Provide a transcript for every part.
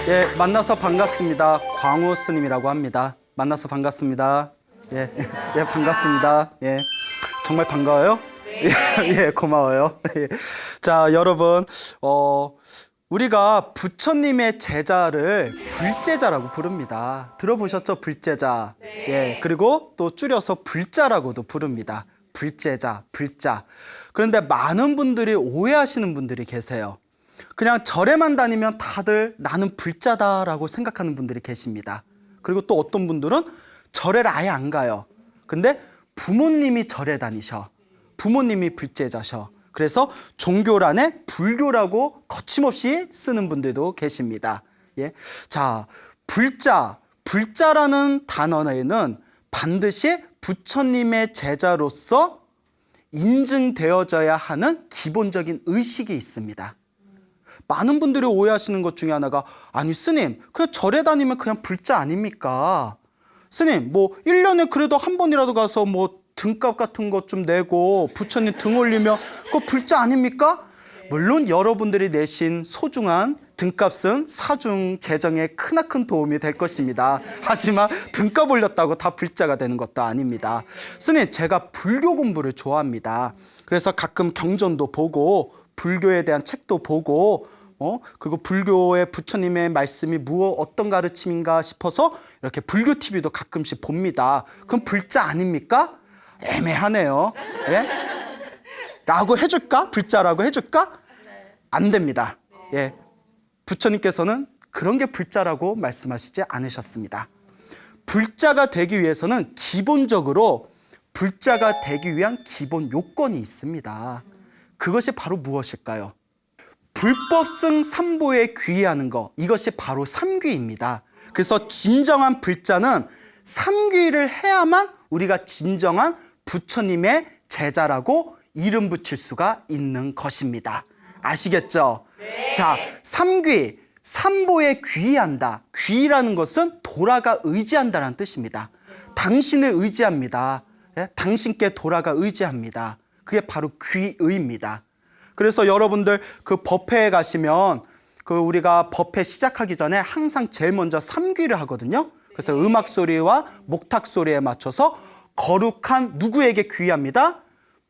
예, 만나서 반갑습니다. 광우 스님이라고 합니다. 만나서 반갑습니다. 예, 예, 반갑습니다. 예, 정말 반가워요? 예, 고마워요. 예. 자, 여러분, 우리가 부처님의 제자를 불제자라고 부릅니다. 들어보셨죠? 불제자. 예, 그리고 또 줄여서 불자라고도 부릅니다. 불제자, 불자. 그런데 많은 분들이 오해하시는 분들이 계세요. 그냥 절에만 다니면 다들 나는 불자다라고 생각하는 분들이 계십니다. 그리고 또 어떤 분들은 절에를 아예 안 가요. 근데 부모님이 절에 다니셔. 부모님이 불제자셔. 그래서 종교란에 불교라고 거침없이 쓰는 분들도 계십니다. 예. 자, 불자라는 단어에는 반드시 부처님의 제자로서 인증되어져야 하는 기본적인 의식이 있습니다. 많은 분들이 오해하시는 것 중에 하나가, 아니 스님, 그냥 절에 다니면 그냥 불자 아닙니까? 스님, 뭐 1년에 그래도 한 번이라도 가서 뭐 등값 같은 것 좀 내고 부처님 등 올리면 그거 불자 아닙니까? 물론 여러분들이 내신 소중한 등값은 사중 재정에 크나큰 도움이 될 것입니다. 하지만 등값 올렸다고 다 불자가 되는 것도 아닙니다. 스님, 제가 불교 공부를 좋아합니다. 그래서 가끔 경전도 보고 불교에 대한 책도 보고 그리고 불교의 부처님의 말씀이 어떤 가르침인가 싶어서 이렇게 불교 TV도 가끔씩 봅니다. 그럼 불자 아닙니까? 애매하네요. 예? 라고 해줄까? 불자라고 해줄까? 안 됩니다. 예. 부처님께서는 그런 게 불자라고 말씀하시지 않으셨습니다. 불자가 되기 위해서는 기본적으로 불자가 되기 위한 기본 요건이 있습니다. 그것이 바로 무엇일까요? 불법승 삼보에 귀의하는 것, 이것이 바로 삼귀입니다. 그래서 진정한 불자는 삼귀를 해야만 우리가 진정한 부처님의 제자라고 이름 붙일 수가 있는 것입니다. 아시겠죠? 네. 자, 삼귀, 삼보에 귀의한다. 귀의라는 것은 돌아가 의지한다는 뜻입니다. 당신을 의지합니다. 예? 당신께 돌아가 의지합니다. 그게 바로 귀의입니다. 그래서 여러분들 그 법회에 가시면 우리가 법회 시작하기 전에 항상 제일 먼저 삼귀를 하거든요. 그래서 음악 소리와 목탁 소리에 맞춰서 거룩한 누구에게 귀의합니다?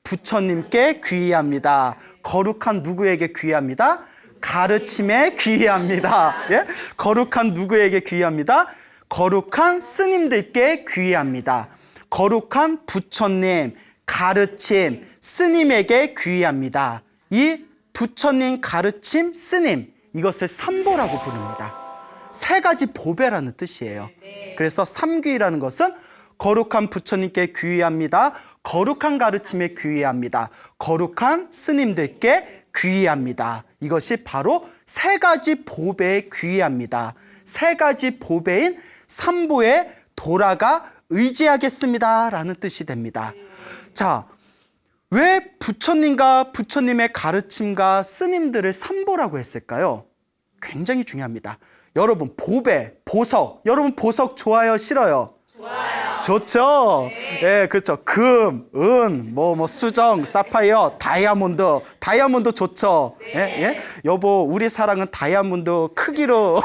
부처님께 귀의합니다. 거룩한 누구에게 귀의합니다? 가르침에 귀의합니다. 예? 거룩한 누구에게 귀의합니다? 거룩한 스님들께 귀의합니다. 거룩한 부처님, 가르침, 스님에게 귀의합니다. 이 부처님, 가르침, 스님, 이것을 삼보라고 부릅니다. 세 가지 보배라는 뜻이에요. 그래서 삼귀라는 것은 거룩한 부처님께 귀의합니다. 거룩한 가르침에 귀의합니다. 거룩한 스님들께 귀의합니다. 이것이 바로 세 가지 보배에 귀의합니다. 세 가지 보배인 삼보에 돌아가 의지하겠습니다 라는 뜻이 됩니다. 자, 왜 부처님과 부처님의 가르침과 스님들을 삼보라고 했을까요? 굉장히 중요합니다. 여러분, 보배, 보석, 여러분 보석 좋아요, 싫어요? 좋아요. 좋죠? 네. 예, 그렇죠. 금, 은, 수정, 사파이어, 다이아몬드 좋죠? 네. 예, 예? 여보, 우리 사랑은 다이아몬드 크기로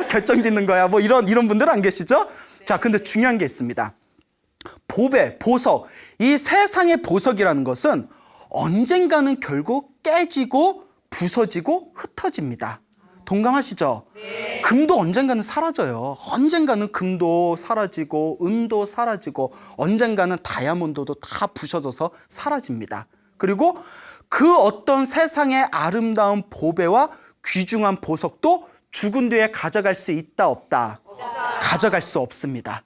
결정짓는 거야. 이런 분들 안 계시죠? 자, 근데 중요한 게 있습니다. 보배, 보석, 이 세상의 보석이라는 것은 언젠가는 결국 깨지고 부서지고 흩어집니다. 동감하시죠? 네. 금도 언젠가는 사라져요. 언젠가는 금도 사라지고 은도 사라지고 언젠가는 다이아몬드도 다 부셔져서 사라집니다. 그리고 그 어떤 세상의 아름다운 보배와 귀중한 보석도 죽은 뒤에 가져갈 수 있다 없다? 가져갈 수 없습니다.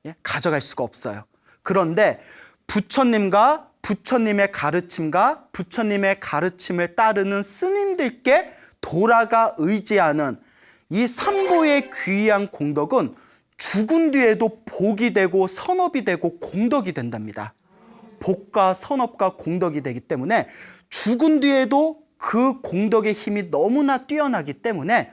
예? 가져갈 수가 없어요. 그런데 부처님과 부처님의 가르침과 부처님의 가르침을 따르는 스님들께 돌아가 의지하는 이 삼보의 귀한 공덕은 죽은 뒤에도 복이 되고 선업이 되고 공덕이 된답니다. 복과 선업과 공덕이 되기 때문에 죽은 뒤에도 그 공덕의 힘이 너무나 뛰어나기 때문에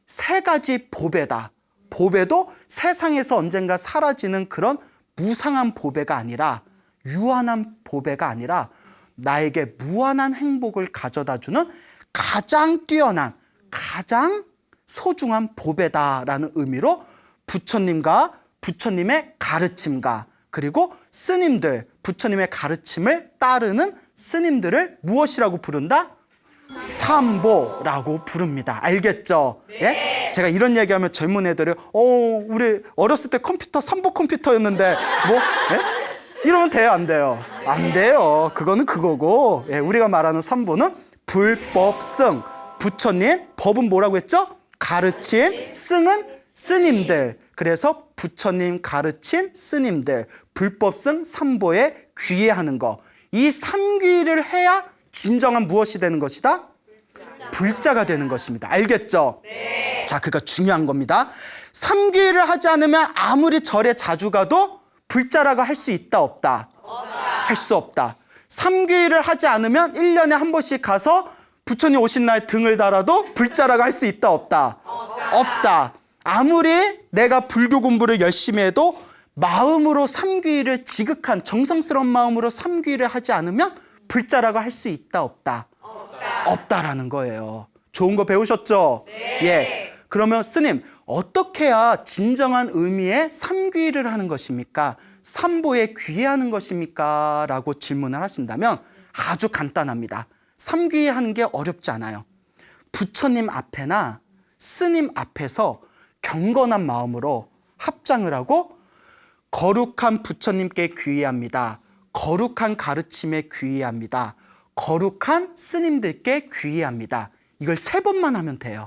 세 가지 보배다. 보배도 세상에서 언젠가 사라지는 그런 무상한 보배가 아니라 유한한 보배가 아니라 나에게 무한한 행복을 가져다주는 가장 뛰어난, 가장 소중한 보배다라는 의미로 부처님과 부처님의 가르침과 그리고 스님들, 부처님의 가르침을 따르는 스님들을 무엇이라고 부른다? 삼보라고 부릅니다. 알겠죠? 예? 제가 이런 얘기하면 젊은 애들이 우리 어렸을 때 컴퓨터 삼보 컴퓨터였는데 뭐? 예? 이러면 돼요, 안 돼요? 안 돼요. 그거는 그거고, 예, 우리가 말하는 삼보는 불법승, 부처님, 법은 뭐라고 했죠? 가르침, 승은 스님들. 그래서 부처님 가르침 스님들, 불법승 삼보에 귀의하는 거. 이 삼귀를 해야 진정한 무엇이 되는 것이다? 불자가 되는 것입니다. 알겠죠? 네. 자, 그러니까 중요한 겁니다. 삼귀를 하지 않으면 아무리 절에 자주 가도 불자라고 할 수 있다, 없다? 할 수 없다. 삼귀를 하지 않으면 1년에 한 번씩 가서 부처님 오신 날 등을 달아도 불자라고 할 수 있다, 없다? 없다. 아무리 내가 불교 공부를 열심히 해도 마음으로 삼귀를 지극한 정성스러운 마음으로 삼귀를 하지 않으면 불자라고 할 수 있다, 없다? 없다라는 거예요. 좋은 거 배우셨죠? 네. 예. 그러면 스님, 어떻게 해야 진정한 의미의 삼귀를 하는 것입니까? 삼보에 귀의하는 것입니까? 라고 질문을 하신다면 아주 간단합니다. 삼귀하는 게 어렵지 않아요. 부처님 앞에나 스님 앞에서 경건한 마음으로 합장을 하고 거룩한 부처님께 귀의합니다. 거룩한 가르침에 귀의합니다. 거룩한 스님들께 귀의합니다. 이걸 3번만 하면 돼요.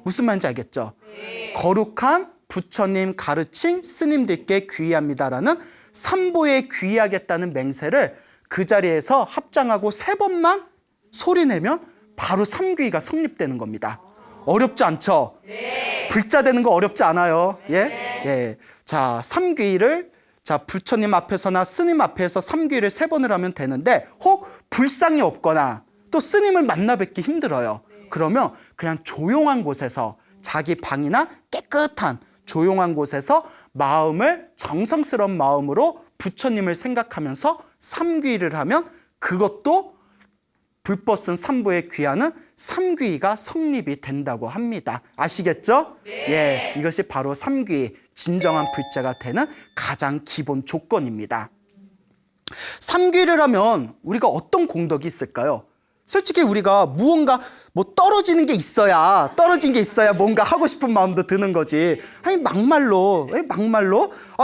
무슨 말인지 알겠죠? 네. 거룩한 부처님 가르침 스님들께 귀의합니다라는 삼보에 귀의하겠다는 맹세를 그 자리에서 합장하고 3번만 소리내면 바로 삼귀가 성립되는 겁니다. 어렵지 않죠? 네. 불자 되는 거 어렵지 않아요? 예? 네. 예. 자, 삼귀를 부처님 앞에서나 스님 앞에서 삼귀를 3번을 하면 되는데 혹 불상이 없거나 또 스님을 만나 뵙기 힘들어요. 그러면 그냥 조용한 곳에서 자기 방이나 깨끗한 조용한 곳에서 마음을 정성스러운 마음으로 부처님을 생각하면서 삼귀를 하면 그것도 불법승 삼보에 귀하는 삼귀가 성립이 된다고 합니다. 아시겠죠? 네. 예, 이것이 바로 삼귀, 진정한 불자가 되는 가장 기본 조건입니다. 삼귀를 하면 우리가 어떤 공덕이 있을까요? 솔직히 우리가 무언가 떨어진 게 있어야 뭔가 하고 싶은 마음도 드는 거지. 아니 막말로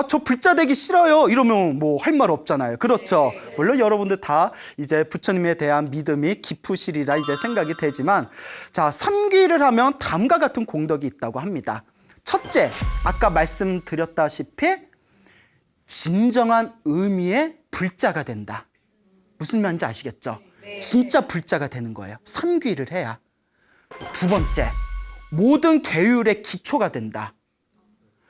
저 불자 되기 싫어요 이러면 뭐 할 말 없잖아요. 그렇죠? 물론 여러분들 다 이제 부처님에 대한 믿음이 깊으시리라 이제 생각이 되지만, 자, 삼귀를 하면 다음과 같은 공덕이 있다고 합니다. 첫째, 아까 말씀드렸다시피 진정한 의미의 불자가 된다. 무슨 말인지 아시겠죠? 진짜 불자가 되는 거예요. 삼귀를 해야. 2번째, 모든 계율의 기초가 된다.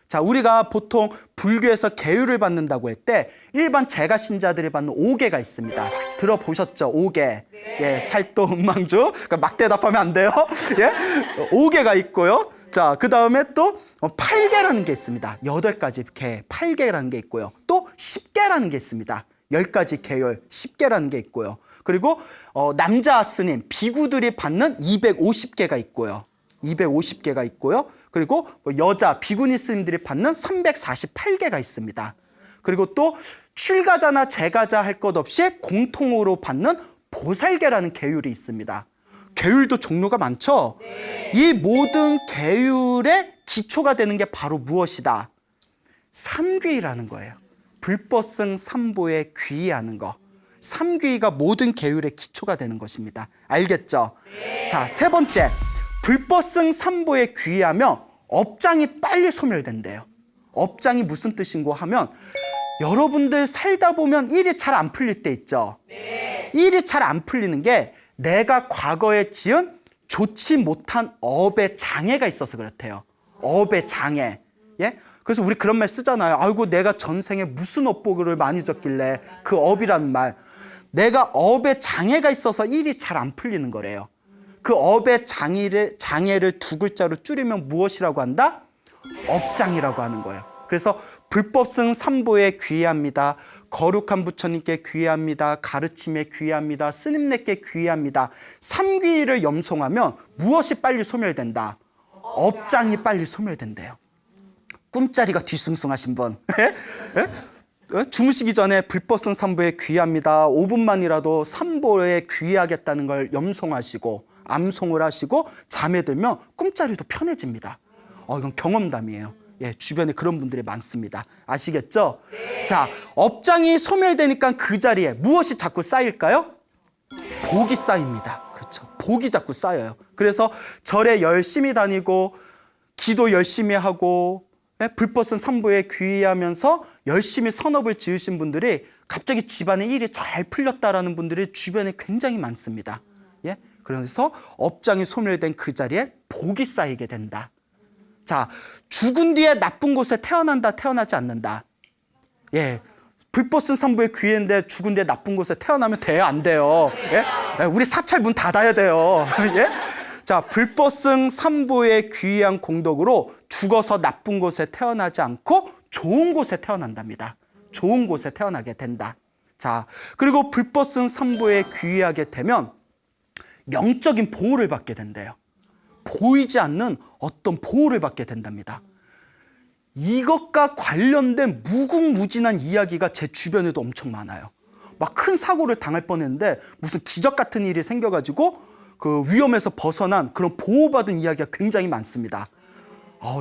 자, 우리가 보통 불교에서 계율을 받는다고 할 때 일반 재가 신자들이 받는 5계가 있습니다. 들어보셨죠? 5계. 예, 살도 음망주. 그러니까 막 대답하면 안 돼요. 예? 5계가 있고요. 자, 그 다음에 또 8계라는 게 있습니다. 8가지 계, 8계라는 게 있고요. 또 10계라는 게 있습니다. 10가지 계율, 10계라는 게 있고요. 그리고 남자 스님, 비구들이 받는 250계가 있고요. 250계가 있고요. 그리고 여자 비구니 스님들이 받는 348계가 있습니다. 그리고 또 출가자나 재가자 할 것 없이 공통으로 받는 보살계라는 계율이 있습니다. 계율도 종류가 많죠? 네. 이 모든 계율의 기초가 되는 게 바로 무엇이다? 삼귀라는 거예요. 불법승 삼보에 귀의하는 거. 삼귀가 모든 계율의 기초가 되는 것입니다. 알겠죠? 네. 자, 3번째. 불법승 삼보에 귀의하면 업장이 빨리 소멸된대요. 업장이 무슨 뜻인고 하면 여러분들 살다 보면 일이 잘 안 풀릴 때 있죠? 네. 일이 잘 안 풀리는 게 내가 과거에 지은 좋지 못한 업의 장애가 있어서 그렇대요. 업의 장애. 예? 그래서 우리 그런 말 쓰잖아요. 아이고, 내가 전생에 무슨 업보를 많이 졌길래 그 업이라는 말. 내가 업에 장애가 있어서 일이 잘 안 풀리는 거래요. 그 업의 장애를 2글자로 줄이면 무엇이라고 한다? 업장이라고 하는 거예요. 그래서 불법승 삼보에 귀의합니다. 거룩한 부처님께 귀의합니다. 가르침에 귀의합니다. 스님네께 귀의합니다. 삼귀를 염송하면 무엇이 빨리 소멸된다? 업장이 빨리 소멸된대요. 꿈자리가 뒤숭숭하신 분. 예? 예? 주무시기 전에 불법성 산보에 귀의합니다. 5분만이라도 산보에 귀의하겠다는 걸 염송하시고 암송을 하시고 잠에 들면 꿈자리도 편해집니다. 이건 경험담이에요. 예, 주변에 그런 분들이 많습니다. 아시겠죠? 네. 자, 업장이 소멸되니까 그 자리에 무엇이 자꾸 쌓일까요? 복이 쌓입니다. 그렇죠. 복이 자꾸 쌓여요. 그래서 절에 열심히 다니고 기도 열심히 하고 불법성 산보에 귀의하면서 열심히 선업을 지으신 분들이 갑자기 집안의 일이 잘 풀렸다라는 분들이 주변에 굉장히 많습니다. 예? 그래서 업장이 소멸된 그 자리에 복이 쌓이게 된다. 자, 죽은 뒤에 나쁜 곳에 태어난다, 태어나지 않는다. 예, 불법성 산보에 귀의했는데 죽은 뒤에 나쁜 곳에 태어나면 돼요, 안 돼요? 예? 우리 사찰 문 닫아야 돼요. 예? 자, 불법성 산보에 귀의한 공덕으로 죽어서 나쁜 곳에 태어나지 않고 좋은 곳에 태어난답니다. 좋은 곳에 태어나게 된다. 자, 그리고 불법성 산보에 귀의하게 되면 영적인 보호를 받게 된대요. 보이지 않는 어떤 보호를 받게 된답니다. 이것과 관련된 무궁무진한 이야기가 제 주변에도 엄청 많아요. 막 큰 사고를 당할 뻔했는데 무슨 기적 같은 일이 생겨가지고 그 위험에서 벗어난 그런 보호받은 이야기가 굉장히 많습니다.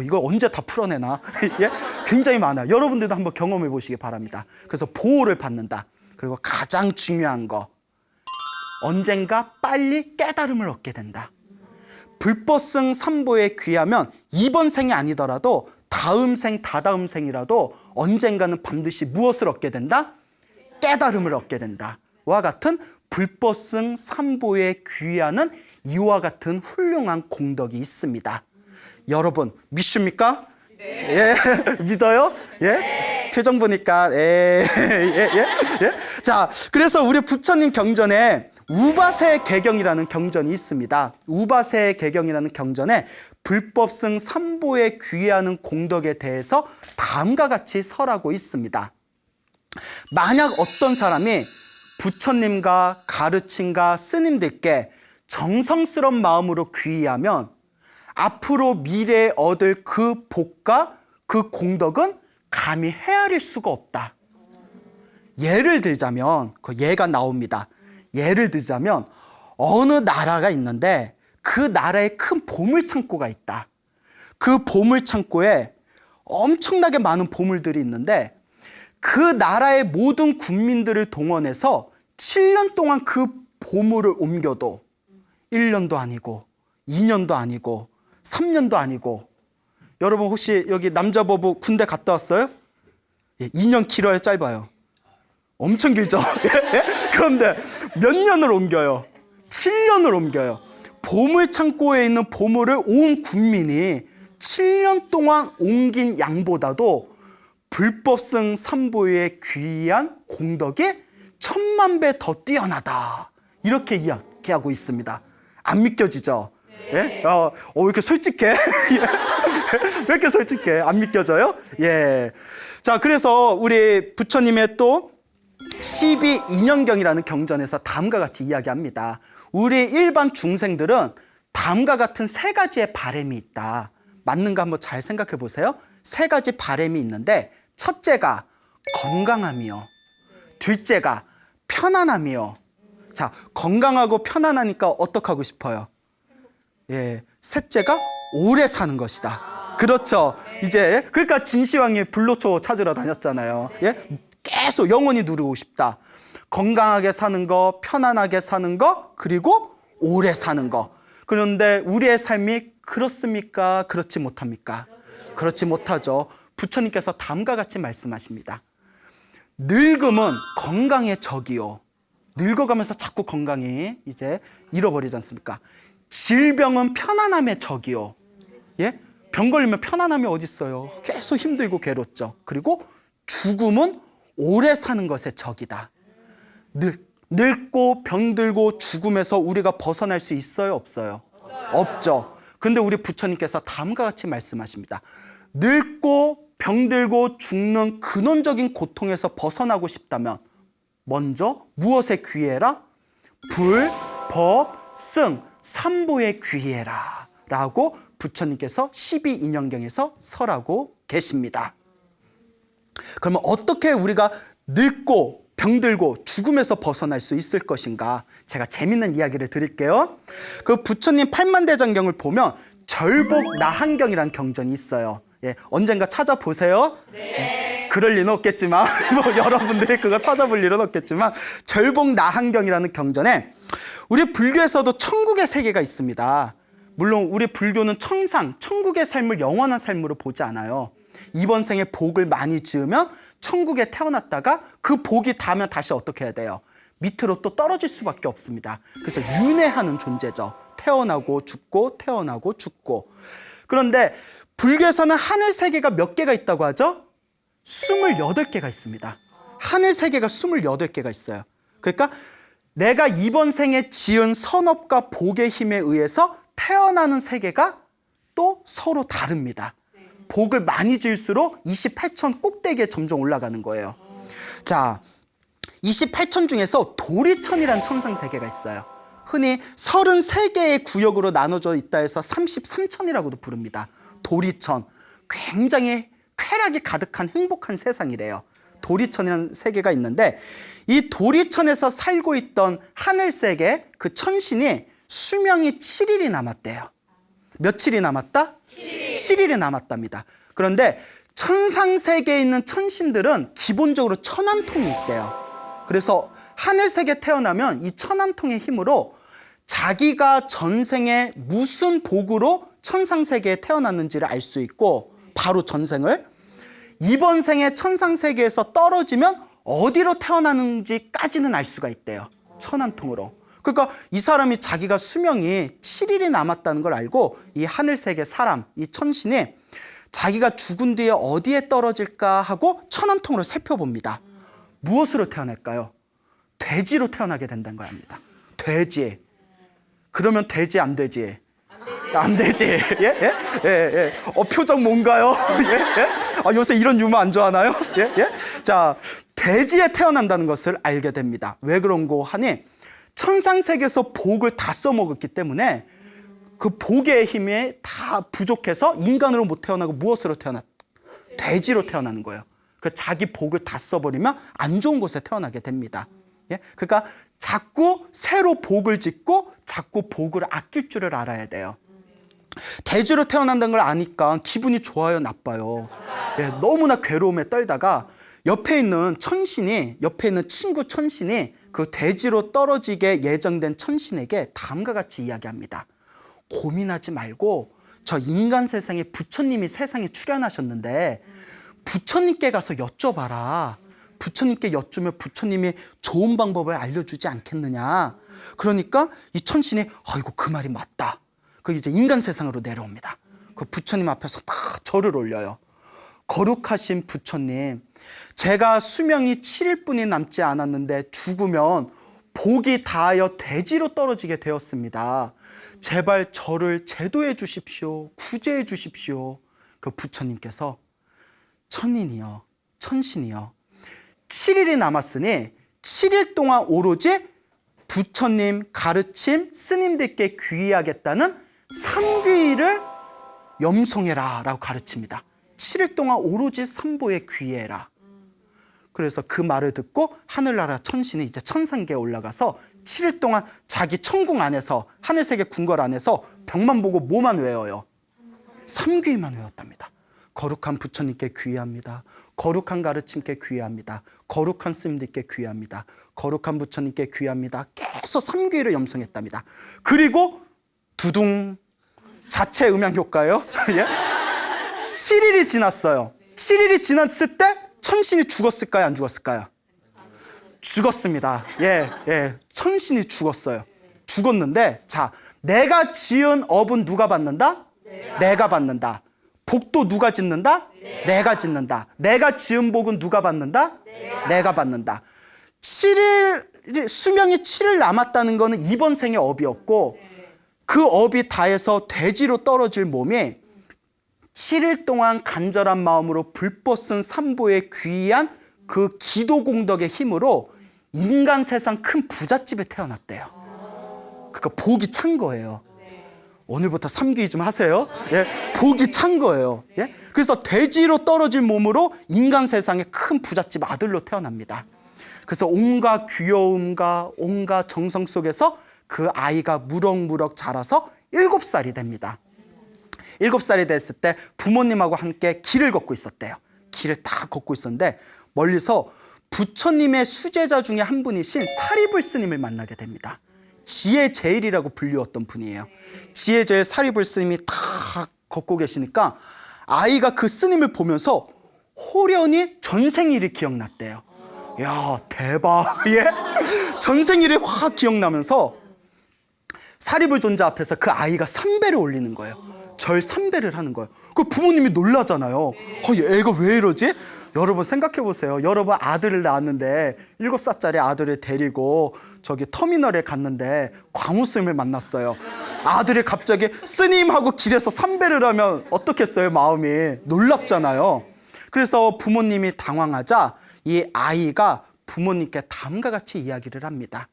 이거 언제 다 풀어내나? 예? 굉장히 많아요. 여러분들도 한번 경험해 보시기 바랍니다. 그래서 보호를 받는다. 그리고 가장 중요한 거, 언젠가 빨리 깨달음을 얻게 된다. 불법성 산보에 귀하면 이번 생이 아니더라도 다음 생, 다다음 생이라도 언젠가는 반드시 무엇을 얻게 된다? 깨달음을 얻게 된다. 와 같은 불법성 산보에 귀하는 이와 같은 훌륭한 공덕이 있습니다. 여러분 믿습니까? 네. 예, 믿어요? 예? 네. 표정 보니까 예. 자, 그래서 우리 부처님 경전에 우바세 개경이라는 경전이 있습니다. 우바세 개경이라는 경전에 불법성 산보에 귀의하는 공덕에 대해서 다음과 같이 설하고 있습니다. 만약 어떤 사람이 부처님과 가르침과 스님들께 정성스러운 마음으로 귀의하면 앞으로 미래에 얻을 그 복과 그 공덕은 감히 헤아릴 수가 없다. 예를 들자면 그 예가 나옵니다. 예를 들자면 어느 나라가 있는데 그 나라에 큰 보물창고가 있다. 그 보물창고에 엄청나게 많은 보물들이 있는데 그 나라의 모든 국민들을 동원해서 7년 동안 그 보물을 옮겨도 1년도 아니고 2년도 아니고 3년도 아니고, 여러분 혹시 여기 남자 부부 군대 갔다 왔어요? 2년 길어요, 짧아요? 엄청 길죠? 그런데 몇 년을 옮겨요? 7년을 옮겨요. 보물창고에 있는 보물을 온 국민이 7년 동안 옮긴 양보다도 불법성 산보에 귀한 공덕이 1000만 배 더 뛰어나다. 이렇게 이야기하고 있습니다. 안 믿겨지죠? 예? 왜 이렇게 솔직해? 왜 이렇게 솔직해? 안 믿겨져요? 예. 자, 그래서 우리 부처님의 또 12인연경이라는 경전에서 다음과 같이 이야기합니다. 우리 일반 중생들은 다음과 같은 세 가지의 바람이 있다. 맞는가 한번 잘 생각해 보세요. 세 가지 바람이 있는데, 첫째가 건강함이요. 둘째가 편안함이요. 자, 건강하고 편안하니까 어떻게 하고 싶어요? 예, 셋째가 오래 사는 것이다. 그렇죠. 이제 그러니까 진시황이 불로초 찾으러 다녔잖아요. 예, 계속 영원히 누리고 싶다. 건강하게 사는 거, 편안하게 사는 거, 그리고 오래 사는 거. 그런데 우리의 삶이 그렇습니까? 그렇지 못합니까? 그렇지 못하죠. 부처님께서 다음과 같이 말씀하십니다. 늙음은 건강의 적이요. 늙어가면서 자꾸 건강이 이제 잃어버리지 않습니까? 질병은 편안함의 적이요. 예? 병 걸리면 편안함이 어디 있어요? 계속 힘들고 괴롭죠. 그리고 죽음은 오래 사는 것의 적이다. 늙고 병들고 죽음에서 우리가 벗어날 수 있어요, 없어요? 없죠. 그런데 우리 부처님께서 다음과 같이 말씀하십니다. 늙고 병들고 죽는 근원적인 고통에서 벗어나고 싶다면 먼저 무엇에 귀해라? 불, 법, 승, 삼보에 귀해라 라고 부처님께서 12인연경에서 설하고 계십니다. 그러면 어떻게 우리가 늙고 병들고 죽음에서 벗어날 수 있을 것인가? 제가 재밌는 이야기를 드릴게요. 그 부처님 팔만대장경을 보면 절복 나한경이라는 경전이 있어요. 예, 언젠가 찾아보세요. 네. 그럴 리는 없겠지만 뭐 여러분들이 그거 찾아볼 일은 없겠지만 절복 나한경이라는 경전에 우리 불교에서도 천국의 세계가 있습니다. 물론 우리 불교는 천상, 천국의 삶을 영원한 삶으로 보지 않아요. 이번 생에 복을 많이 지으면 천국에 태어났다가 그 복이 닿으면 다시 어떻게 해야 돼요? 밑으로 또 떨어질 수밖에 없습니다. 그래서 윤회하는 존재죠. 태어나고 죽고 태어나고 죽고. 그런데 불교에서는 하늘 세계가 몇 개가 있다고 하죠? 28개가 있습니다. 하늘 세계가 28개가 있어요. 그러니까 내가 이번 생에 지은 선업과 복의 힘에 의해서 태어나는 세계가 또 서로 다릅니다. 복을 많이 지을수록 28천 꼭대기에 점점 올라가는 거예요. 자, 28천 중에서 도리천이라는 천상세계가 있어요. 흔히 33개의 구역으로 나눠져 있다 해서 33천이라고도 부릅니다. 도리천, 굉장히 쾌락이 가득한 행복한 세상이래요. 도리천이라는 세계가 있는데 이 도리천에서 살고 있던 하늘세계 그 천신이 수명이 7일이 남았대요. 며칠이 남았다? 7일이 남았답니다. 그런데 천상세계에 있는 천신들은 기본적으로 천안통이 있대요. 그래서 하늘세계에 태어나면 이 천안통의 힘으로 자기가 전생에 무슨 복으로 천상세계에 태어났는지를 알 수 있고 바로 전생을 이번 생에 천상세계에서 떨어지면 어디로 태어나는지까지는 알 수가 있대요. 천안통으로. 그러니까 이 사람이 자기가 수명이 7일이 남았다는 걸 알고 이 하늘세계 사람, 이 천신이 자기가 죽은 뒤에 어디에 떨어질까 하고 천안통으로 살펴봅니다. 무엇으로 태어날까요? 돼지로 태어나게 된다는 걸 압니다. 돼지. 그러면 돼지 안 되지? 안 되지. 예? 예? 예? 예? 표정 뭔가요? 예? 예? 아, 요새 이런 유머 안 좋아하나요? 예? 예? 자, 돼지에 태어난다는 것을 알게 됩니다. 왜 그런고 하니 천상세계에서 복을 다 써먹었기 때문에 그 복의 힘이 다 부족해서 인간으로 못 태어나고 무엇으로 돼지로 태어나는 거예요. 그 자기 복을 다 써버리면 안 좋은 곳에 태어나게 됩니다. 예? 그러니까 자꾸 새로 복을 짓고 자꾸 복을 아낄 줄을 알아야 돼요. 돼지로 태어난다는 걸 아니까 기분이 좋아요, 나빠요? 예, 너무나 괴로움에 떨다가 옆에 있는 친구 천신이 그 돼지로 떨어지게 예정된 천신에게 다음과 같이 이야기합니다. 고민하지 말고 저 인간 세상에 부처님이 세상에 출현하셨는데 부처님께 가서 여쭤봐라. 부처님께 여쭈면 부처님이 좋은 방법을 알려주지 않겠느냐. 그러니까 이 천신이 아이고 그 말이 맞다. 그 이제 인간 세상으로 내려옵니다. 그 부처님 앞에서 다 절을 올려요. 거룩하신 부처님, 제가 수명이 7일뿐이 남지 않았는데 죽으면 복이 다하여 돼지로 떨어지게 되었습니다. 제발 저를 제도해 주십시오. 구제해 주십시오. 그 부처님께서 천인이여, 천신이여, 7일이 남았으니 7일 동안 오로지 부처님 가르침 스님들께 귀의하겠다는 삼귀의를 염송해라 라고 가르칩니다. 7일 동안 오로지 삼보에 귀의해라. 그래서 그 말을 듣고 하늘나라 천신이 이제 천상계에 올라가서 7일 동안 자기 천궁 안에서 하늘세계 궁궐 안에서 벽만 보고 뭐만 외워요? 삼귀의만 외웠답니다. 거룩한 부처님께 귀의합니다. 거룩한 가르침께 귀의합니다. 거룩한 스님들께 귀의합니다. 거룩한 부처님께 귀의합니다. 계속 삼귀의를 염송했답니다. 그리고 두둥 자체 음향 효과예요. 7일이 지났어요. 7일이 지났을 때 천신이 죽었을까요? 안 죽었을까요? 죽었습니다. 천신이 죽었어요. 죽었는데 자, 내가 지은 업은 누가 받는다? 내가 받는다. 복도 누가 짓는다? 내가 짓는다. 내가 지은 복은 누가 받는다? 내가 받는다. 7일, 수명이 7일 남았다는 것은 이번 생의 업이었고 그 업이 다해서 돼지로 떨어질 몸이 7일 동안 간절한 마음으로 불법 쓴 삼보에 귀의한 그 기도 공덕의 힘으로 인간 세상 큰 부잣집에 태어났대요. 그러니까 복이 찬 거예요. 오늘부터 삼귀 좀 하세요. 예, 복이 찬 거예요. 예? 그래서 돼지로 떨어질 몸으로 인간 세상의 큰 부잣집 아들로 태어납니다. 그래서 온갖 귀여움과 온갖 정성 속에서 그 아이가 무럭무럭 자라서 7살이 됩니다. 7살이 됐을 때 부모님하고 함께 길을 걷고 있었대요. 길을 다 걷고 있었는데 멀리서 부처님의 수제자 중에 한 분이신 사리불 스님을 만나게 됩니다. 지혜제일이라고 불리웠던 분이에요. 지혜제일 사리불 스님이 다 걷고 계시니까 아이가 그 스님을 보면서 호련히 전생일이 기억났대요. 야, 대박. 예? 전생일이 확 기억나면서 사리불 존자 앞에서 그 아이가 삼배를 올리는 거예요. 절 삼배를 하는 거예요. 그 부모님이 놀라잖아요. 애가 왜 이러지? 여러분 생각해 보세요. 여러분 아들을 낳았는데 7살짜리 아들을 데리고 저기 터미널에 갔는데 광우 스님을 만났어요. 아들이 갑자기 스님하고 길에서 삼배를 하면 어떻겠어요? 마음이 놀랍잖아요. 그래서 부모님이 당황하자 이 아이가 부모님께 다음과 같이 이야기를 합니다.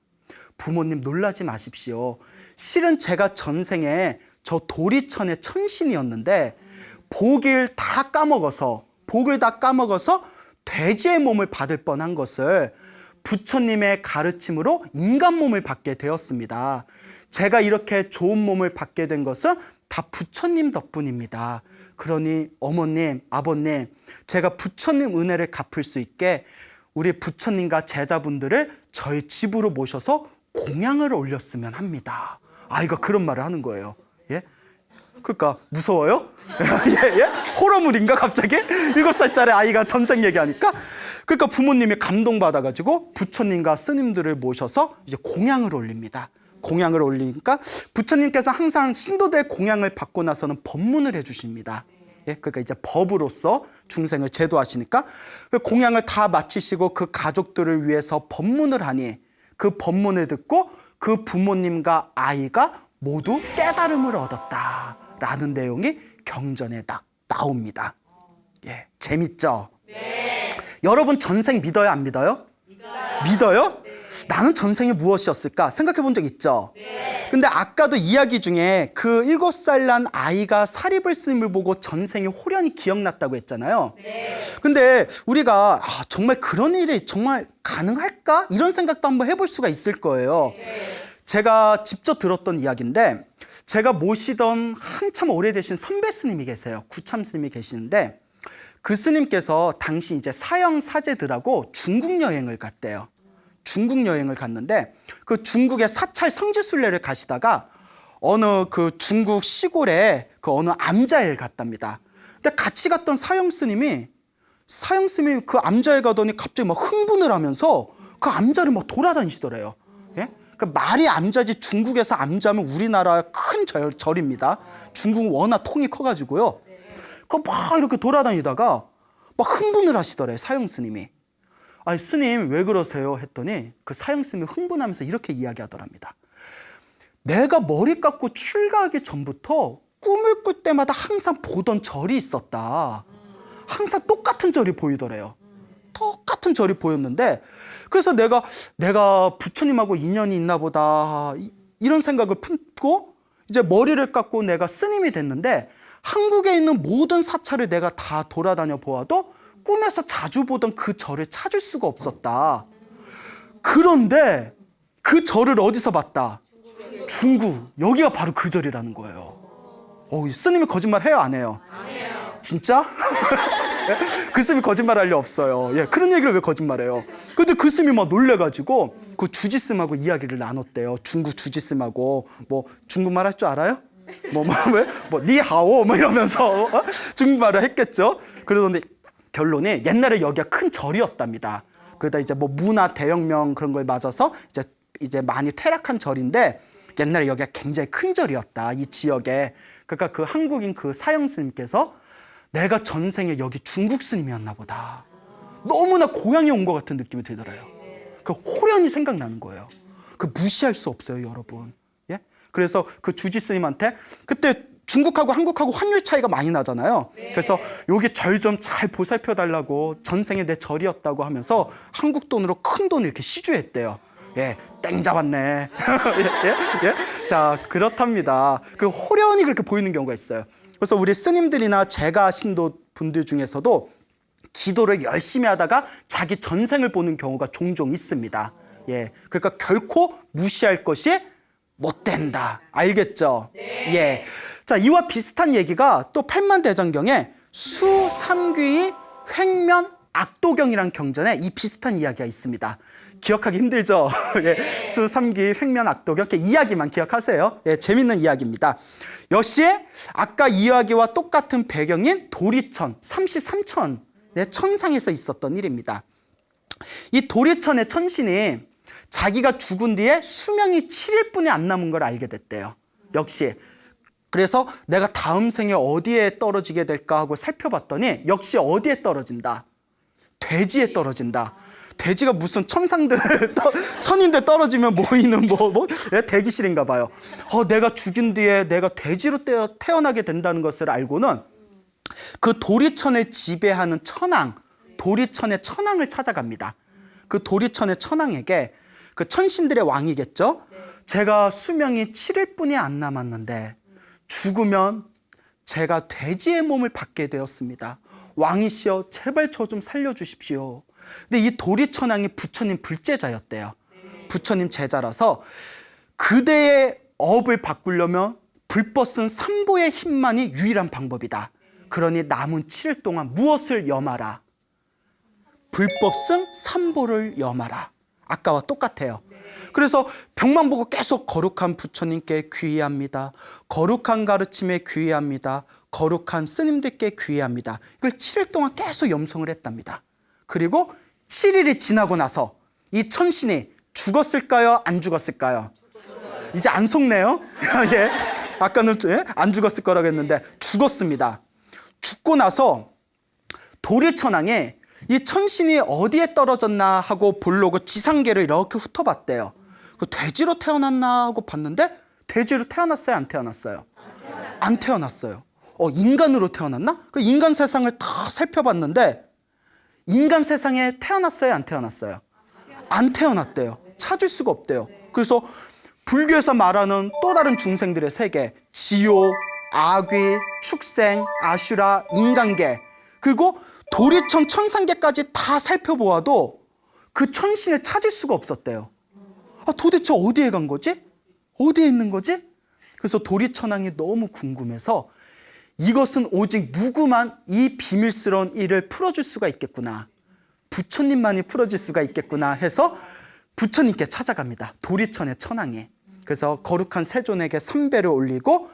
부모님 놀라지 마십시오. 실은 제가 전생에 저 도리천의 천신이었는데 복을 다 까먹어서 돼지의 몸을 받을 뻔한 것을 부처님의 가르침으로 인간 몸을 받게 되었습니다. 제가 이렇게 좋은 몸을 받게 된 것은 다 부처님 덕분입니다. 그러니 어머님, 아버님, 제가 부처님 은혜를 갚을 수 있게 우리 부처님과 제자분들을 저희 집으로 모셔서 공양을 올렸으면 합니다. 아이가 그런 말을 하는 거예요. 예? 그러니까 무서워요? 예? 호러물인가 갑자기? 7살짜리 아이가 전생 얘기하니까. 그러니까 부모님이 감동받아가지고 부처님과 스님들을 모셔서 이제 공양을 올립니다. 공양을 올리니까 부처님께서 항상 신도들의 공양을 받고 나서는 법문을 해주십니다. 예? 그러니까 이제 법으로서 중생을 제도하시니까 그 공양을 다 마치시고 그 가족들을 위해서 법문을 하니 그 법문을 듣고 그 부모님과 아이가 모두 깨달음을 얻었다라는 내용이 경전에 딱 나옵니다. 예, 재밌죠? 네. 여러분 전생 믿어요, 안 믿어요? 믿어요? 네. 나는 전생이 무엇이었을까 생각해 본 적 있죠? 네. 근데 아까도 이야기 중에 그 7살 난 아이가 사리불 스님을 보고 전생이 호련히 기억났다고 했잖아요. 네. 근데 우리가 정말 그런 일이 정말 가능할까? 이런 생각도 한번 해볼 수가 있을 거예요. 네. 제가 직접 들었던 이야기인데 제가 모시던 한참 오래되신 선배 스님이 계세요. 구참 스님이 계시는데 그 스님께서 당시 이제 사형 사제들하고 중국 여행을 갔대요. 중국 여행을 갔는데 그 중국의 사찰 성지순례를 가시다가 어느 그 중국 시골에 그 어느 암자에 갔답니다. 근데 같이 갔던 사형 스님이 그 암자에 가더니 갑자기 막 흥분을 하면서 그 암자를 막 돌아다니시더래요. 예? 그 말이 암자지 중국에서 암자면 우리나라 큰 절입니다. 중국은 워낙 통이 커가지고요. 그 막 이렇게 돌아다니다가 막 흥분을 하시더래요, 사형 스님이. 아니 스님 왜 그러세요? 했더니 그 사형 스님이 흥분하면서 이렇게 이야기하더랍니다. 내가 머리 깎고 출가하기 전부터 꿈을 꿀 때마다 항상 보던 절이 있었다. 항상 똑같은 절이 보이더래요. 똑같은 절이 보였는데 그래서 내가 부처님하고 인연이 있나 보다 이런 생각을 품고 이제 머리를 깎고 내가 스님이 됐는데 한국에 있는 모든 사찰을 내가 다 돌아다녀 보아도 꿈에서 자주 보던 그 절을 찾을 수가 없었다. 그런데 그 절을 어디서 봤다? 중국. 여기가 바로 그 절이라는 거예요. 스님이 거짓말 해요, 안 해요? 안 해요. 진짜? 그 스님이 거짓말할 리 없어요. 예, 그런 얘기를 왜 거짓말해요? 근데 그 스님이 막 놀래가지고 그 주지스님하고 이야기를 나눴대요. 중국 주지스님하고 뭐 중국말 할 줄 알아요? 니하오 이러면서 중국말을 했겠죠. 그러더니 결론이 옛날에 여기가 큰 절이었답니다. 그러다 이제 뭐 문화 대혁명 그런 걸 맞아서 이제 많이 퇴락한 절인데 옛날에 여기가 굉장히 큰 절이었다, 이 지역에. 그러니까 그 한국인 그 사형 스님께서 내가 전생에 여기 중국 스님이었나 보다. 너무나 고향에 온 것 같은 느낌이 들더래요. 그 호련히 생각나는 거예요. 그 무시할 수 없어요, 여러분. 예? 그래서 그 주지 스님한테 그때 중국하고 한국하고 환율 차이가 많이 나잖아요. 그래서 여기 절 좀 잘 보살펴 달라고 전생에 내 절이었다고 하면서 한국 돈으로 큰 돈을 이렇게 시주했대요. 예, 땡 잡았네. 예, 예? 자, 그렇답니다. 그 호련히 그렇게 보이는 경우가 있어요. 그래서 우리 스님들이나 제가 신도 분들 중에서도 기도를 열심히 하다가 자기 전생을 보는 경우가 종종 있습니다. 예, 그러니까 결코 무시할 것이 못 된다. 알겠죠? 네. 예. 자, 이와 비슷한 얘기가 또 팔만대장경에 수삼귀의 횡면 악도경이란 경전에 이 비슷한 이야기가 있습니다. 기억하기 힘들죠? 예, 수삼귀의 횡면 악도경, 이렇게 이야기만 기억하세요. 예, 재밌는 이야기입니다. 역시 아까 이야기와 똑같은 배경인 도리천, 삼시삼천 천상에서 있었던 일입니다. 이 도리천의 천신이 자기가 죽은 뒤에 수명이 7일뿐이 안 남은 걸 알게 됐대요. 역시. 그래서 내가 다음 생에 어디에 떨어지게 될까 하고 살펴봤더니 역시 어디에 떨어진다? 돼지에 떨어진다. 돼지가 무슨 천상들, 천인들 떨어지면 모이는 대기실인가 봐요. 내가 죽은 뒤에 내가 돼지로 태어나게 된다는 것을 알고는 그 도리천을 지배하는 천왕, 도리천의 천왕을 찾아갑니다. 그 도리천의 천왕에게 그 천신들의 왕이겠죠. 제가 수명이 7일뿐이 안 남았는데 죽으면 제가 돼지의 몸을 받게 되었습니다. 왕이시여 제발 저 좀 살려주십시오. 근데 이 도리천왕이 부처님 불제자였대요. 부처님 제자라서 그대의 업을 바꾸려면 불법 쓴 삼보의 힘만이 유일한 방법이다. 그러니 남은 7일 동안 무엇을 염하라? 불법 쓴 삼보를 염하라. 아까와 똑같아요. 그래서 벽만 보고 계속 거룩한 부처님께 귀의합니다. 거룩한 가르침에 귀의합니다. 거룩한 스님들께 귀의합니다. 이걸 7일 동안 계속 염송을 했답니다. 그리고 7일이 지나고 나서 이 천신이 죽었을까요? 안 죽었을까요? 이제 안 속네요. 예. 아까는 안 죽었을 거라고 했는데 죽었습니다. 죽고 나서 도리천왕에 이 천신이 어디에 떨어졌나 하고 보려고 지상계를 이렇게 훑어봤대요. 그 돼지로 태어났나 하고 봤는데 돼지로 태어났어요? 안 태어났어요? 안 태어났어요. 인간으로 태어났나? 그 인간 세상을 다 살펴봤는데 인간 세상에 태어났어요? 안 태어났어요? 안 태어났대요. 찾을 수가 없대요. 그래서 불교에서 말하는 또 다른 중생들의 세계, 지옥, 아귀, 축생, 아슈라, 인간계, 그리고 도리천 천상계까지 다 살펴보아도 그 천신을 찾을 수가 없었대요. 도대체 어디에 간 거지? 어디에 있는 거지? 그래서 도리천왕이 너무 궁금해서 이것은 오직 누구만 이 비밀스러운 일을 풀어줄 수가 있겠구나. 부처님만이 풀어줄 수가 있겠구나 해서 부처님께 찾아갑니다. 도리천의 천왕이. 그래서 거룩한 세존에게 삼배를 올리고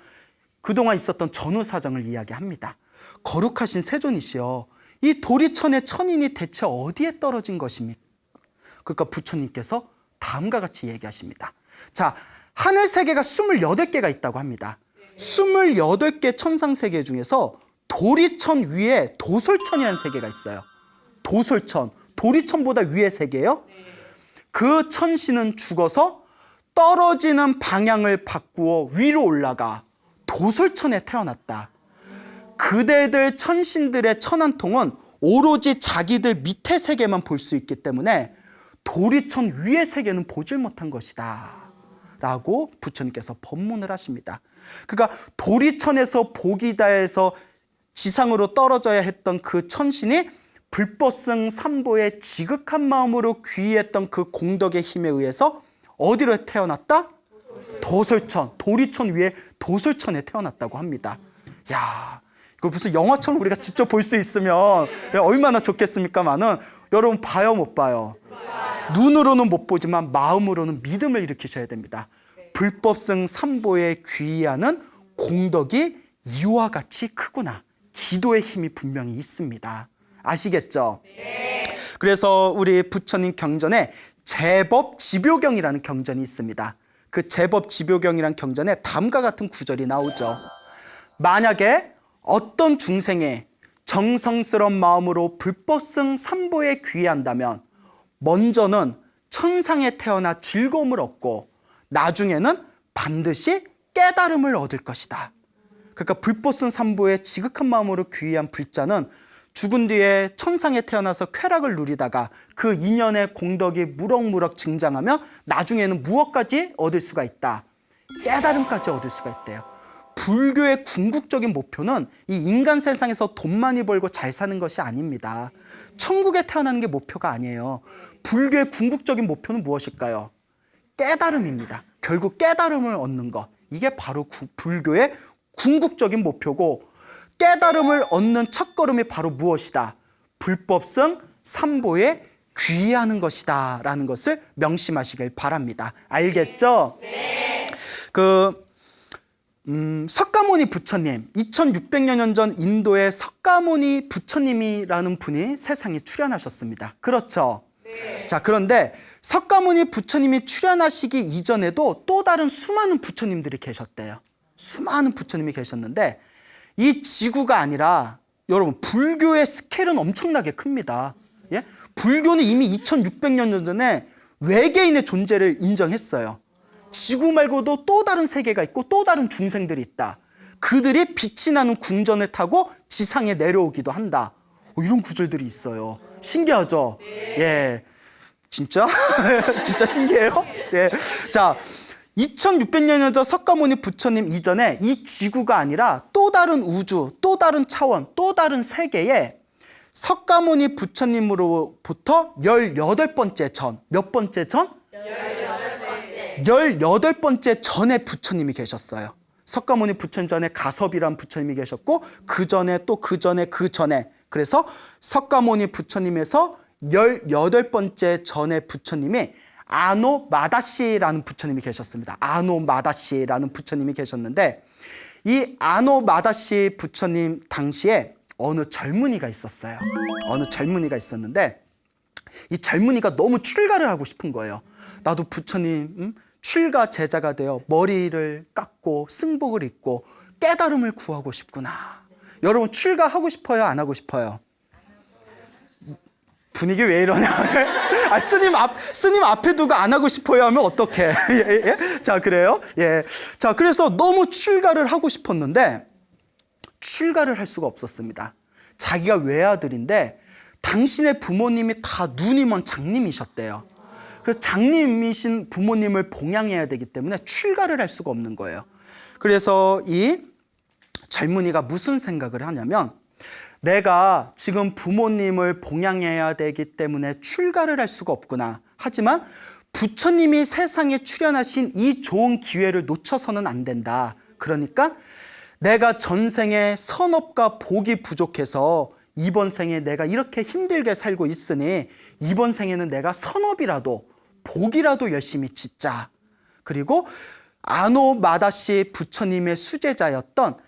그동안 있었던 전후 사정을 이야기합니다. 거룩하신 세존이시여, 이 도리천의 천인이 대체 어디에 떨어진 것입니까? 그러니까 부처님께서 다음과 같이 얘기하십니다. 자, 하늘 세계가 28개가 있다고 합니다. 28개 천상 세계 중에서 도리천 위에 도솔천이라는 세계가 있어요. 도솔천, 도리천보다 위의 세계예요. 그 천신은 죽어서 떨어지는 방향을 바꾸어 위로 올라가 도솔천에 태어났다. 그대들 천신들의 천한통은 오로지 자기들 밑의 세계만 볼 수 있기 때문에 도리천 위의 세계는 보질 못한 것이다 라고 부처님께서 법문을 하십니다. 그러니까 도리천에서 복이다에서 지상으로 떨어져야 했던 그 천신이 불법승 삼보의 지극한 마음으로 귀의했던 그 공덕의 힘에 의해서 어디로 태어났다? 도솔천, 도리천 위에 도솔천에 태어났다고 합니다. 야, 이거 무슨 영화처럼 우리가 직접 볼 수 있으면 얼마나 좋겠습니까마는 여러분 봐요, 못 봐요? 눈으로는 못 보지만 마음으로는 믿음을 일으키셔야 됩니다. 불법승 삼보에 귀의하는 공덕이 이와 같이 크구나. 기도의 힘이 분명히 있습니다. 아시겠죠? 네. 그래서 우리 부처님 경전에 제법 지묘경이라는 경전이 있습니다. 그 제법 지묘경이라는 경전에 다음과 같은 구절이 나오죠. 만약에 어떤 중생이 정성스러운 마음으로 불법승 삼보에 귀의한다면 먼저는 천상에 태어나 즐거움을 얻고 나중에는 반드시 깨달음을 얻을 것이다. 그러니까 불법승 삼보에 지극한 마음으로 귀의한 불자는 죽은 뒤에 천상에 태어나서 쾌락을 누리다가 그 인연의 공덕이 무럭무럭 증장하며 나중에는 무엇까지 얻을 수가 있다? 깨달음까지 얻을 수가 있대요. 불교의 궁극적인 목표는 이 인간 세상에서 돈 많이 벌고 잘 사는 것이 아닙니다. 천국에 태어나는 게 목표가 아니에요. 불교의 궁극적인 목표는 무엇일까요? 깨달음입니다. 결국 깨달음을 얻는 것. 이게 바로 불교의 궁극적인 목표고, 깨달음을 얻는 첫걸음이 바로 무엇이다? 불법성 삼보에 귀의하는 것이다 라는 것을 명심하시길 바랍니다. 알겠죠? 네. 석가모니 부처님, 2600여 년 전 인도의 석가모니 부처님이라는 분이 세상에 출현하셨습니다. 그렇죠? 네. 자, 그런데 석가모니 부처님이 출현하시기 이전에도 또 다른 수많은 부처님들이 계셨대요. 수많은 부처님이 계셨는데 이 지구가 아니라, 여러분, 불교의 스케일은 엄청나게 큽니다. 예? 불교는 이미 2600년 전에 외계인의 존재를 인정했어요. 지구 말고도 또 다른 세계가 있고 또 다른 중생들이 있다. 그들이 빛이 나는 궁전을 타고 지상에 내려오기도 한다. 이런 구절들이 있어요. 신기하죠? 예. 진짜? 진짜 신기해요? 예. 자, 2600년 전 석가모니 부처님 이전에 이 지구가 아니라 또 다른 우주, 또 다른 차원, 또 다른 세계에 석가모니 부처님으로부터 18번째 전, 몇 번째 전? 18번째 전에 부처님이 계셨어요. 석가모니 부처님 전에 가섭이란 부처님이 계셨고, 그 전에 또 그 전에 그 전에, 그래서 석가모니 부처님에서 18번째 전에 부처님이 아노마다시라는 부처님이 계셨습니다. 아노마다시라는 부처님이 계셨는데, 이 아노마다시 부처님 당시에 어느 젊은이가 있었어요. 어느 젊은이가 있었는데, 이 젊은이가 너무 출가를 하고 싶은 거예요. 나도 부처님 출가 제자가 되어 머리를 깎고 승복을 입고 깨달음을 구하고 싶구나. 여러분, 출가하고 싶어요? 안 하고 싶어요? 분위기 왜 이러냐? 아, 스님 앞에 두고 안 하고 싶어요 하면 어떡해? 예, 예? 자, 그래요? 예. 자, 그래서 너무 출가를 하고 싶었는데 출가를 할 수가 없었습니다. 자기가 외아들인데 당신의 부모님이 다 눈이 먼 장님이셨대요. 그래서 장님이신 부모님을 봉양해야 되기 때문에 출가를 할 수가 없는 거예요. 그래서 이 젊은이가 무슨 생각을 하냐면, 내가 지금 부모님을 봉양해야 되기 때문에 출가를 할 수가 없구나. 하지만 부처님이 세상에 출현하신 이 좋은 기회를 놓쳐서는 안 된다. 그러니까 내가 전생에 선업과 복이 부족해서 이번 생에 내가 이렇게 힘들게 살고 있으니 이번 생에는 내가 선업이라도 복이라도 열심히 짓자. 그리고 아노마다시 부처님의 수제자였던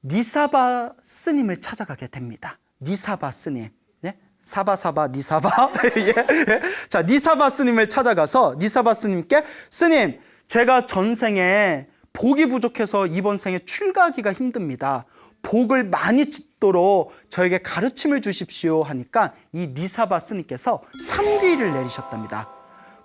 니사바 스님을 찾아가게 됩니다. 니사바 스님. 네? 사바사바 니사바. 예, 예. 자, 니사바 스님을 찾아가서 니사바 스님께, 스님, 제가 전생에 복이 부족해서 이번 생에 출가하기가 힘듭니다. 복을 많이 짓도록 저에게 가르침을 주십시오 하니까 이 니사바 스님께서 삼귀를 내리셨답니다.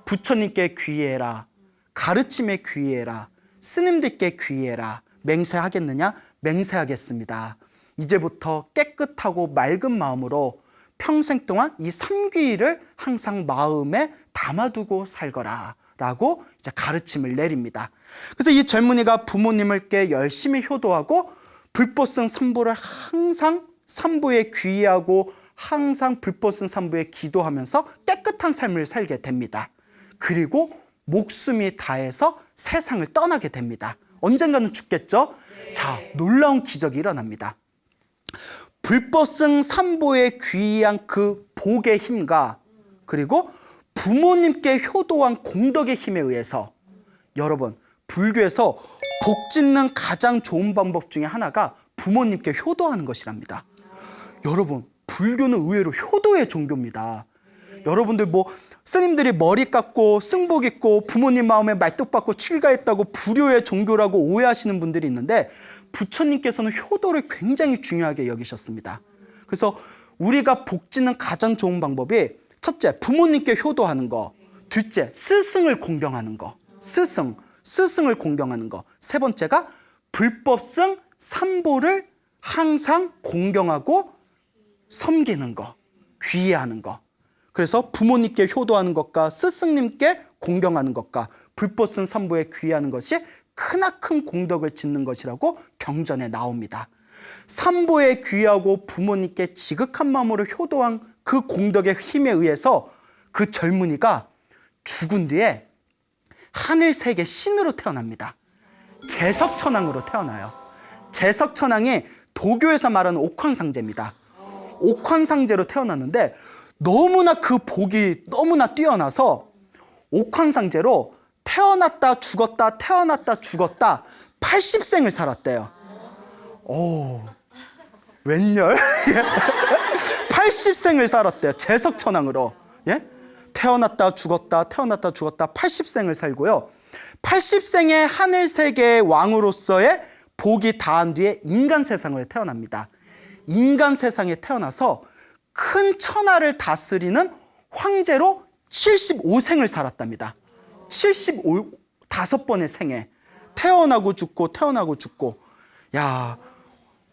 부처님께 귀의해라. 가르침에 귀의해라. 스님들께 귀의해라. 맹세하겠느냐? 맹세하겠습니다. 이제부터 깨끗하고 맑은 마음으로 평생 동안 이 삼귀를 항상 마음에 담아두고 살거라 라고 이제 가르침을 내립니다. 그래서 이 젊은이가 부모님께 열심히 효도하고 불법성 삼보를 항상 삼보에 귀의하고 항상 불법성 삼보에 기도하면서 깨끗한 삶을 살게 됩니다. 그리고 목숨이 다해서 세상을 떠나게 됩니다. 언젠가는 죽겠죠? 자, 놀라운 기적이 일어납니다. 불법성 삼보에 귀의한 그 복의 힘과 그리고 부모님께 효도한 공덕의 힘에 의해서, 여러분, 불교에서 복 짓는 가장 좋은 방법 중에 하나가 부모님께 효도하는 것이랍니다. 여러분, 불교는 의외로 효도의 종교입니다. 여러분들 스님들이 머리 깎고 승복 입고 부모님 마음에 말뚝박고 출가했다고 불효의 종교라고 오해하시는 분들이 있는데, 부처님께서는 효도를 굉장히 중요하게 여기셨습니다. 그래서 우리가 복 짓는 가장 좋은 방법이, 첫째, 부모님께 효도하는 거. 둘째, 스승을 공경하는 거. 스승을 공경하는 거. 세 번째가 불법성 삼보를 항상 공경하고 섬기는 거, 귀의하는 거. 그래서 부모님께 효도하는 것과 스승님께 공경하는 것과 불법 쓴 산보에 귀의하는 것이 크나큰 공덕을 짓는 것이라고 경전에 나옵니다. 산보에 귀의하고 부모님께 지극한 마음으로 효도한 그 공덕의 힘에 의해서 그 젊은이가 죽은 뒤에 하늘세계 신으로 태어납니다. 제석천왕으로 태어나요. 제석천왕이 도교에서 말하는 옥황상제입니다. 옥황상제로 태어났는데 너무나 그 복이 너무나 뛰어나서 옥황상제로 태어났다 죽었다 태어났다 죽었다 80생을 살았대요. 오, 웬열? 80생을 살았대요. 제석천왕으로. 예? 태어났다 죽었다 태어났다 죽었다 80생을 살고요. 80생의 하늘세계의 왕으로서의 복이 다한 뒤에 인간 세상으로 태어납니다. 인간 세상에 태어나서 큰 천하를 다스리는 황제로 75생을 살았답니다. 75번의 생에 태어나고 죽고 태어나고 죽고. 야,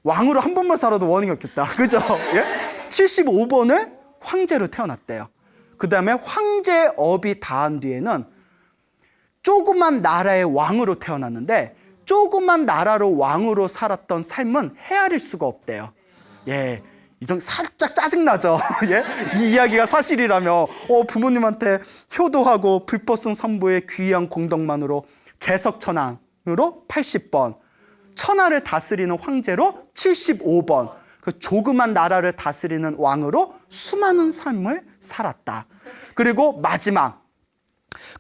왕으로 한 번만 살아도 원인이 없겠다. 그죠? 예? 75번을 황제로 태어났대요. 그 다음에 황제업이 다한 뒤에는 조그만 나라의 왕으로 태어났는데 조그만 나라로 왕으로 살았던 삶은 헤아릴 수가 없대요. 예, 이정 살짝 짜증나죠. 예? 이 이야기가 사실이라며 부모님한테 효도하고 불법성 산보의 귀한 공덕만으로 제석천왕으로 80번, 천하를 다스리는 황제로 75번, 그 조그만 나라를 다스리는 왕으로 수많은 삶을 살았다. 그리고 마지막,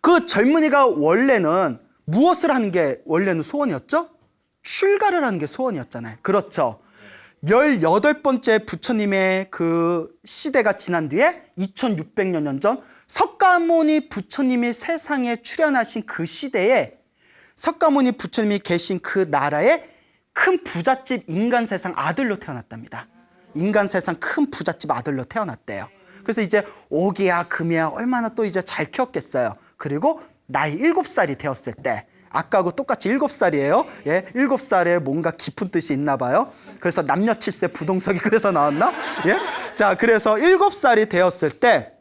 그 젊은이가 원래는 무엇을 하는 게 원래는 소원이었죠? 출가를 하는 게 소원이었잖아요. 그렇죠. 18번째 부처님의 그 시대가 지난 뒤에 2600년 전 석가모니 부처님이 세상에 출현하신 그 시대에 석가모니 부처님이 계신 그 나라에 큰 부잣집 인간 세상 아들로 태어났답니다. 인간 세상 큰 부잣집 아들로 태어났대요. 그래서 이제 오기야 금이야 얼마나 또 이제 잘 키웠겠어요. 그리고 나이 7살이 되었을 때, 아까하고 똑같이 7살이에요. 예, 7살에 뭔가 깊은 뜻이 있나 봐요. 그래서 남녀 7세 부동석이 그래서 나왔나? 예? 자, 그래서 7살이 되었을 때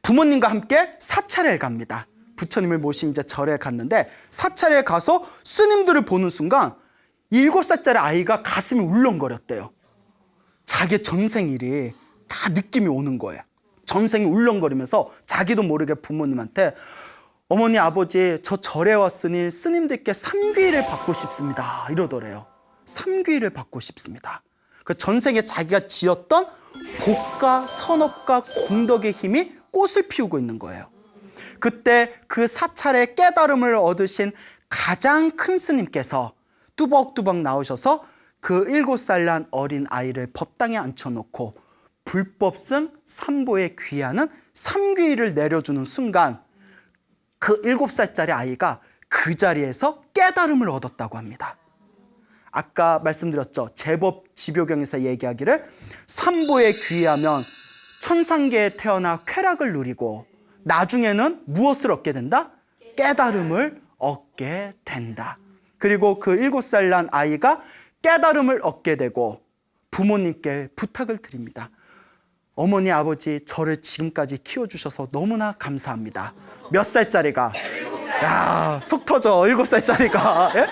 부모님과 함께 사찰에 갑니다. 부처님을 모신 이제 절에 갔는데 사찰에 가서 스님들을 보는 순간 7살짜리 아이가 가슴이 울렁거렸대요. 자기 전생일이 다 느낌이 오는 거예요. 전생이 울렁거리면서 자기도 모르게 부모님한테 어머니 아버지 저 절에 왔으니 스님들께 삼귀를 받고 싶습니다 이러더래요. 삼귀를 받고 싶습니다. 그 전생에 자기가 지었던 복과 선업과 공덕의 힘이 꽃을 피우고 있는 거예요. 그때 그 사찰의 깨달음을 얻으신 가장 큰 스님께서 뚜벅뚜벅 나오셔서 그 7살 난 어린 아이를 법당에 앉혀놓고 불법승 삼보에 귀하는 삼귀를 내려주는 순간 그 7살짜리 아이가 그 자리에서 깨달음을 얻었다고 합니다. 아까 말씀드렸죠. 제법 지묘경에서 얘기하기를 삼보에 귀하면 천상계에 태어나 쾌락을 누리고 나중에는 무엇을 얻게 된다? 깨달음을 얻게 된다. 그리고 그 7살 난 아이가 깨달음을 얻게 되고 부모님께 부탁을 드립니다. 어머니 아버지 저를 지금까지 키워주셔서 너무나 감사합니다. 몇 살짜리가? 야, 속 터져. 7살짜리가. 예?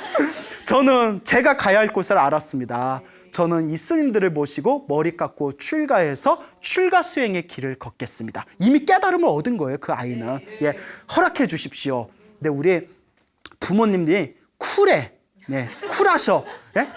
저는 제가 가야 할 곳을 알았습니다. 저는 이 스님들을 모시고 머리 깎고 출가해서 출가 수행의 길을 걷겠습니다. 이미 깨달음을 얻은 거예요, 그 아이는. 예, 허락해 주십시오. 근데 우리 부모님들이 쿨해. 네, 쿨하셔. 예?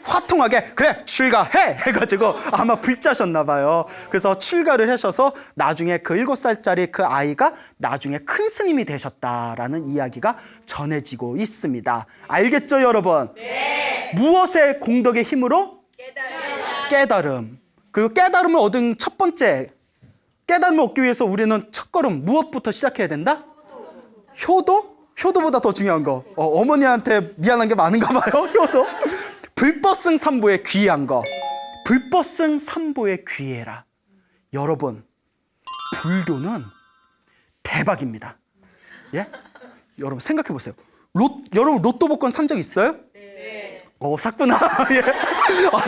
화통하게 그래 출가해 해가지고 아마 불자셨나 봐요. 그래서 출가를 하셔서 나중에 그 7살짜리 그 아이가 나중에 큰 스님이 되셨다라는 이야기가 전해지고 있습니다. 알겠죠 여러분? 네. 무엇의 공덕의 힘으로? 깨달음. 그 깨달음을 얻은 첫 번째, 깨달음을 얻기 위해서 우리는 첫걸음 무엇부터 시작해야 된다? 효도? 효도보다 더 중요한 거. 어머니한테 미안한 게 많은가 봐요. 효도. 불법승 삼보에 귀한 거. 불법승 삼보에 귀해라. 여러분, 불교는 대박입니다. 예? 여러분 생각해 보세요. 여러분 로또 복권 산 적 있어요? 네. 샀구나. 예.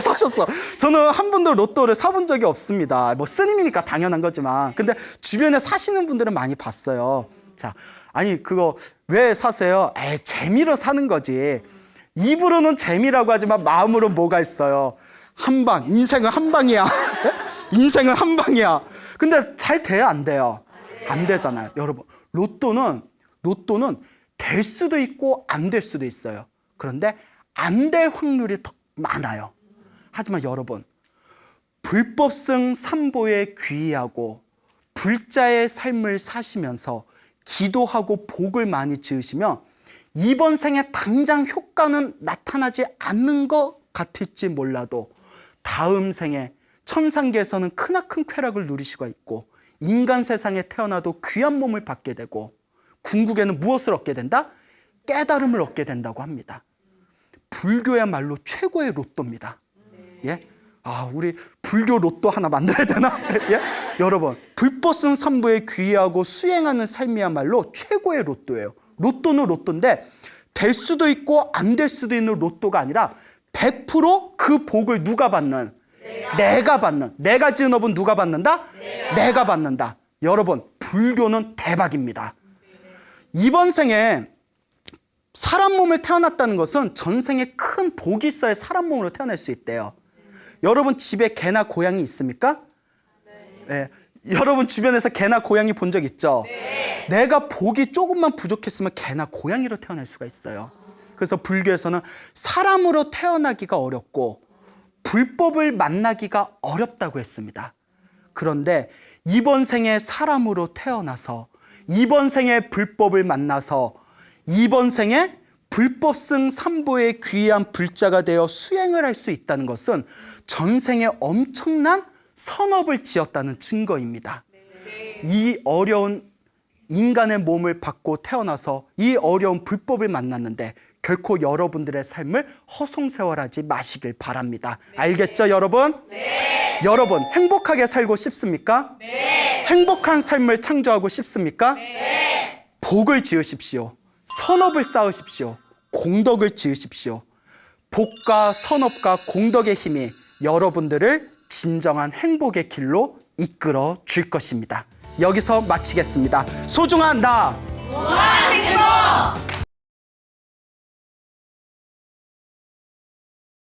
사셨어. 저는 한 번도 로또를 사본 적이 없습니다. 뭐 스님이니까 당연한 거지만. 근데 주변에 사시는 분들은 많이 봤어요. 자, 아니 그거 왜 사세요? 재미로 사는 거지. 입으로는 재미라고 하지만 마음으로는 뭐가 있어요? 한 방. 인생은 한 방이야. 인생은 한 방이야. 근데 잘 돼요, 안 돼요? 안 되잖아요. 여러분, 로또는 될 수도 있고 안 될 수도 있어요. 그런데 안 될 확률이 더 많아요. 하지만 여러분, 불법승 삼보에 귀의하고 불자의 삶을 사시면서 기도하고 복을 많이 지으시면 이번 생에 당장 효과는 나타나지 않는 것 같을지 몰라도 다음 생에 천상계에서는 크나큰 쾌락을 누릴 수가 있고 인간 세상에 태어나도 귀한 몸을 받게 되고 궁극에는 무엇을 얻게 된다? 깨달음을 얻게 된다고 합니다. 불교야말로 최고의 로또입니다. 예? 우리 불교 로또 하나 만들어야 되나? 예? 여러분, 불법승 삼보에 귀의하고 수행하는 삶이야말로 최고의 로또예요. 로또는 로또인데 될 수도 있고 안 될 수도 있는 로또가 아니라 100% 그 복을 누가 받는? 내가 받는. 내가 지은 업은 누가 받는다? 내가 받는다. 여러분, 불교는 대박입니다. 이번 생에 사람 몸을 태어났다는 것은 전생에 큰 복이 있어야 사람 몸으로 태어날 수 있대요. 여러분 집에 개나 고양이 있습니까? 네. 여러분 주변에서 개나 고양이 본 적 있죠? 네. 내가 복이 조금만 부족했으면 개나 고양이로 태어날 수가 있어요. 그래서 불교에서는 사람으로 태어나기가 어렵고 불법을 만나기가 어렵다고 했습니다. 그런데 이번 생에 사람으로 태어나서 이번 생에 불법을 만나서 이번 생에 불법승 삼보에 귀의한 불자가 되어 수행을 할 수 있다는 것은 전생에 엄청난 선업을 지었다는 증거입니다. 이 어려운 인간의 몸을 받고 태어나서 이 어려운 불법을 만났는데 결코 여러분들의 삶을 허송세월하지 마시길 바랍니다. 알겠죠, 여러분? 네. 여러분, 행복하게 살고 싶습니까? 네. 행복한 삶을 창조하고 싶습니까? 네. 복을 지으십시오. 선업을 쌓으십시오. 공덕을 지으십시오. 복과 선업과 공덕의 힘이 여러분들을 진정한 행복의 길로 이끌어 줄 것입니다. 여기서 마치겠습니다. 소중한 나, 무한 행복!